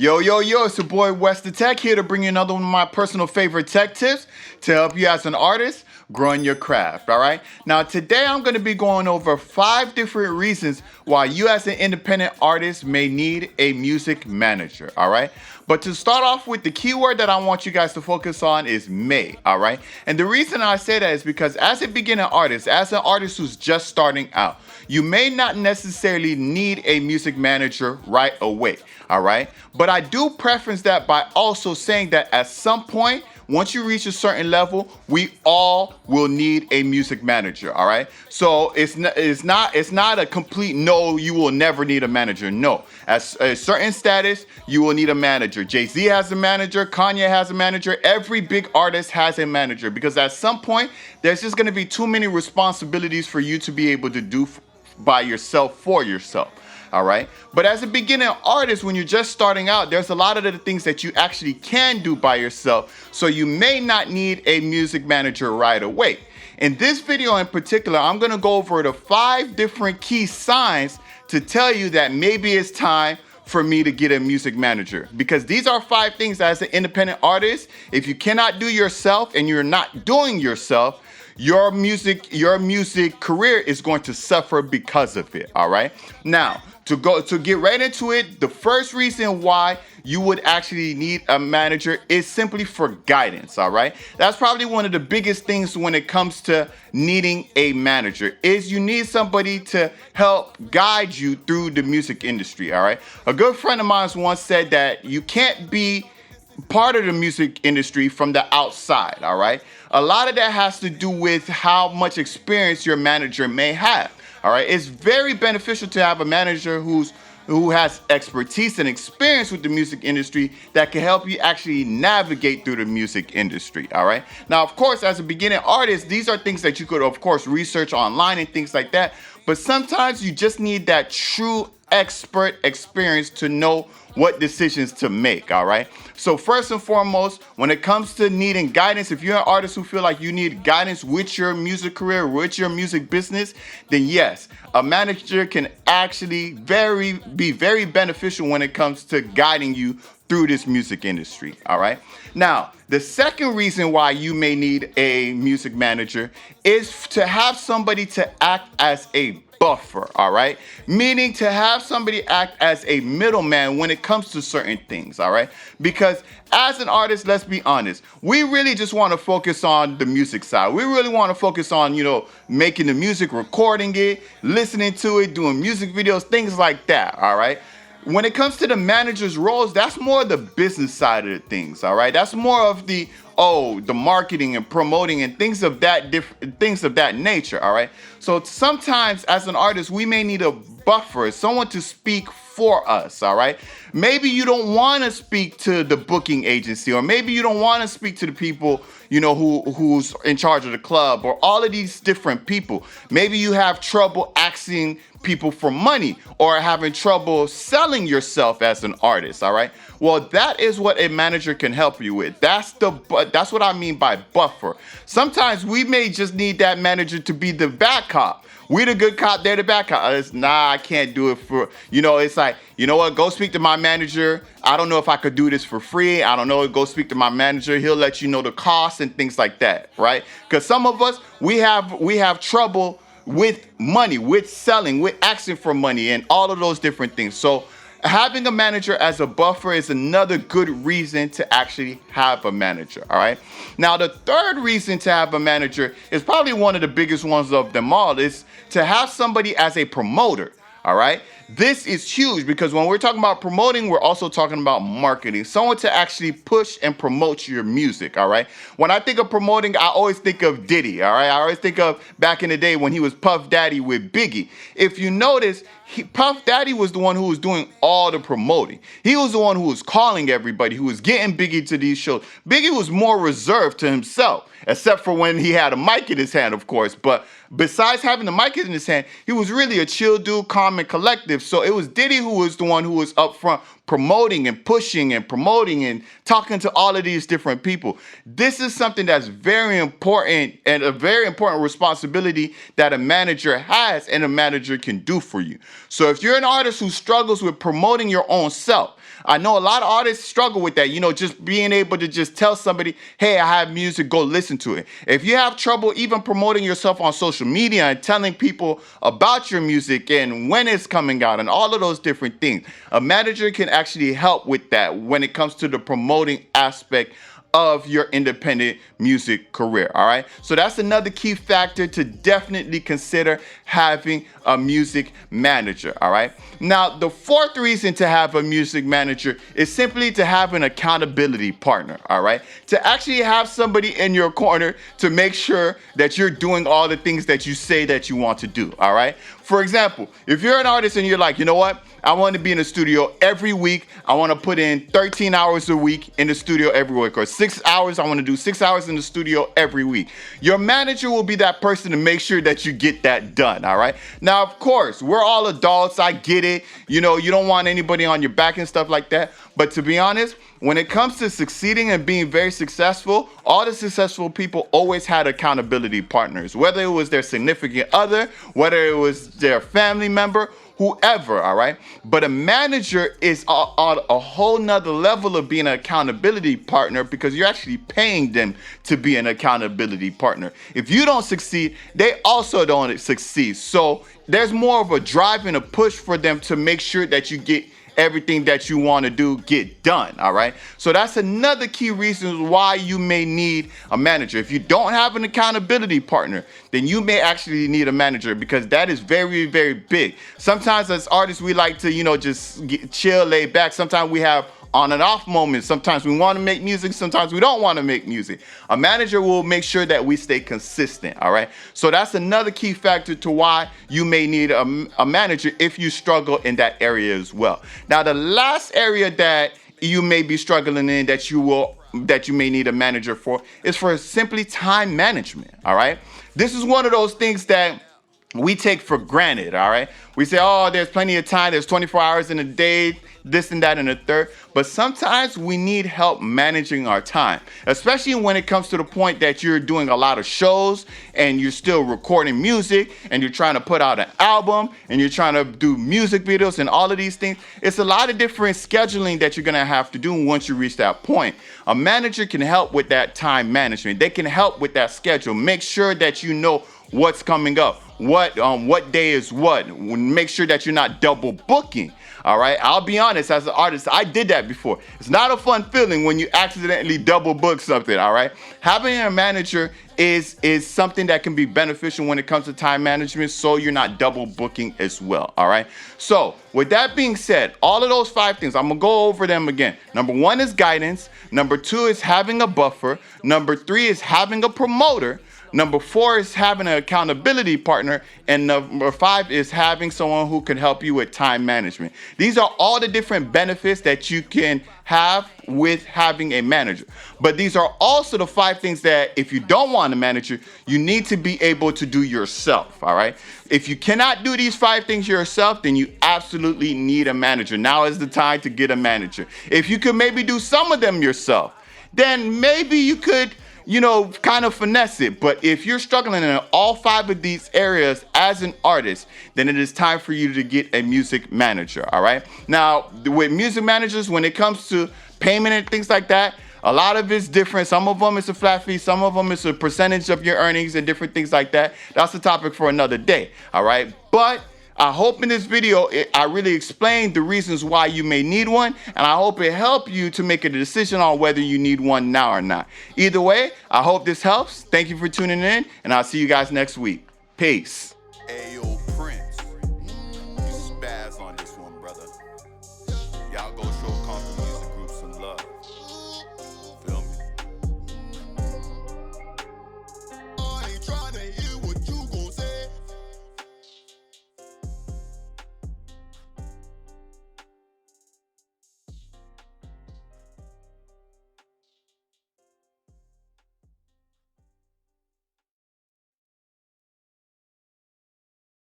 Yo, it's your boy Wes the Tech here to bring you another one of my personal favorite tech tips to help you as an artist growing your craft, all right? Now, today I'm going to be going over 5 different reasons why you as an independent artist may need a music manager, all right? But to start off with, the keyword that I want you guys to focus on is may, all right? And the reason I say that is because as a beginner artist, as an artist who's just starting out, you may not necessarily need a music manager right away, all right? But I do preference that by also saying that at some point, once you reach a certain level, we all will need a music manager, all right? So it's not a complete no, you will never need a manager. No, at a certain status, you will need a manager. Jay-Z has a manager, Kanye has a manager, every big artist has a manager, because at some point, there's just gonna be too many responsibilities for you to be able to do by yourself for yourself. All right. But as a beginner artist, when you're just starting out, there's a lot of the things that you actually can do by yourself. So you may not need a music manager right away. In this video in particular, I'm going to go over the 5 different key signs to tell you that maybe it's time for me to get a music manager, because these are 5 things that as an independent artist, if you cannot do yourself and you're not doing yourself, your music career is going to suffer because of it. All right. Now, to get right into it, the first reason why you would actually need a manager is simply for guidance. All right. That's probably one of the biggest things when it comes to needing a manager, is you need somebody to help guide you through the music industry. All right. A good friend of mine once said that you can't be part of the music industry from the outside, all right? A lot of that has to do with how much experience your manager may have, all right? It's very beneficial to have a manager who has expertise and experience with the music industry that can help you actually navigate through the music industry, all right? Now, of course, as a beginning artist, these are things that you could, of course, research online and things like that, but sometimes you just need that true expert experience to know what decisions to make, all right? So first and foremost, when it comes to needing guidance, if you're an artist who feel like you need guidance with your music career, with your music business, then yes, a manager can actually be very beneficial when it comes to guiding you through this music industry, all right? Now, the second reason why you may need a music manager is to have somebody to act as a buffer, all right? Meaning to have somebody act as a middleman when it comes to certain things, all right? Because as an artist, let's be honest, we really just want to focus on the music side. We really want to focus on, making the music, recording it, listening to it, doing music videos, things like that, all right? When it comes to the manager's roles, that's more the business side of the things, all right? That's more of the marketing and promoting and things of that nature, all right? So sometimes as an artist, we may need a buffer, someone to speak for us, all right? Maybe you don't want to speak to the booking agency, or maybe you don't want to speak to the people, who's in charge of the club, or all of these different people. Maybe you have trouble asking people for money, or having trouble selling yourself as an artist, all right? Well, that is what a manager can help you with. That's what I mean by buffer. Sometimes we may just need that manager to be the bad cop. We the good cop, they're the bad cop. I can't do it for, it's like, you know what, go speak to my manager. I don't know if I could do this for free. I don't know, go speak to my manager. He'll let you know the costs and things like that, right? Because some of us, we have trouble with money, with selling, with asking for money, and all of those different things. So having a manager as a buffer is another good reason to actually have a manager, all right? Now, the third reason to have a manager is probably one of the biggest ones of them all, is to have somebody as a promoter, all right? This is huge, because when we're talking about promoting, we're also talking about marketing. Someone to actually push and promote your music, all right? When I think of promoting, I always think of Diddy, all right? I always think of back in the day when he was Puff Daddy with Biggie. If you notice, Puff Daddy was the one who was doing all the promoting. He was the one who was calling everybody, who was getting Biggie to these shows. Biggie was more reserved to himself, except for when he had a mic in his hand, of course. But besides having the mic in his hand, he was really a chill dude, calm and collective. So it was Diddy who was the one who was up front promoting and pushing and promoting and talking to all of these different people. This is something that's very important and a very important responsibility that a manager has and a manager can do for you. So if you're an artist who struggles with promoting your own self, I know a lot of artists struggle with that, just being able to just tell somebody, hey, I have music, go listen to it. If you have trouble even promoting yourself on social media and telling people about your music and when it's coming out and all of those different things, a manager can actually help with that when it comes to the promoting aspect of your independent music career. All right. So that's another key factor to definitely consider having a music manager. All right. Now, the fourth reason to have a music manager is simply to have an accountability partner. All right. To actually have somebody in your corner to make sure that you're doing all the things that you say that you want to do. All right. For example, if you're an artist and you're like, you know what? I want to be in the studio every week. I want to put in 13 hours a week in the studio every week, or 6 hours. I want to do 6 hours in the studio every week. Your manager will be that person to make sure that you get that done. All right. Now, of course, we're all adults. I get it. You don't want anybody on your back and stuff like that. But to be honest, when it comes to succeeding and being very successful, all the successful people always had accountability partners, whether it was their significant other, whether it was their family member, whoever, all right? But a manager is on a whole nother level of being an accountability partner because you're actually paying them to be an accountability partner. If you don't succeed, they also don't succeed. So there's more of a drive and a push for them to make sure that you get everything that you want to do get done. All right. So that's another key reason why you may need a manager. If you don't have an accountability partner, then you may actually need a manager because that is very, very big. Sometimes as artists, we like to, just chill, lay back. Sometimes we have on and off moments. Sometimes we want to make music. Sometimes we don't want to make music. A manager will make sure that we stay consistent. All right. So that's another key factor to why you may need a manager if you struggle in that area as well. Now, the last area that you may be struggling in that you may need a manager for is for simply time management. All right. This is one of those things that we take for granted, all right? We say, oh, there's plenty of time. There's 24 hours in a day, this and that and the third. But sometimes we need help managing our time, especially when it comes to the point that you're doing a lot of shows and you're still recording music and you're trying to put out an album and you're trying to do music videos and all of these things. It's a lot of different scheduling that you're going to have to do once you reach that point. A manager can help with that time management. They can help with that schedule. Make sure that you know what's coming up. What day is what? Make sure that you're not double booking. All right. I'll be honest, as an artist, I did that before. It's not a fun feeling when you accidentally double book something. All right. Having a manager is something that can be beneficial when it comes to time management, so you're not double booking as well. All right. So with that being said, all of those 5 things, I'm gonna go over them again. Number 1 is guidance. Number 2 is having a buffer. Number 3 is having a promoter. Number 4 is having an accountability partner. And number 5 is having someone who can help you with time management. These are all the different benefits that you can have with having a manager. But these are also the 5 things that if you don't want a manager, you need to be able to do yourself. All right. If you cannot do these 5 things yourself, then you absolutely need a manager. Now is the time to get a manager. If you could maybe do some of them yourself, then maybe you could kind of finesse it. But if you're struggling in all 5 of these areas as an artist, then it is time for you to get a music manager. All right. Now, with music managers, when it comes to payment and things like that, a lot of it's different. Some of them it's a flat fee. Some of them it's a percentage of your earnings and different things like that. That's a topic for another day. All right. But I hope in this video, I really explained the reasons why you may need one, and I hope it helped you to make a decision on whether you need one now or not. Either way, I hope this helps. Thank you for tuning in, and I'll see you guys next week. Peace.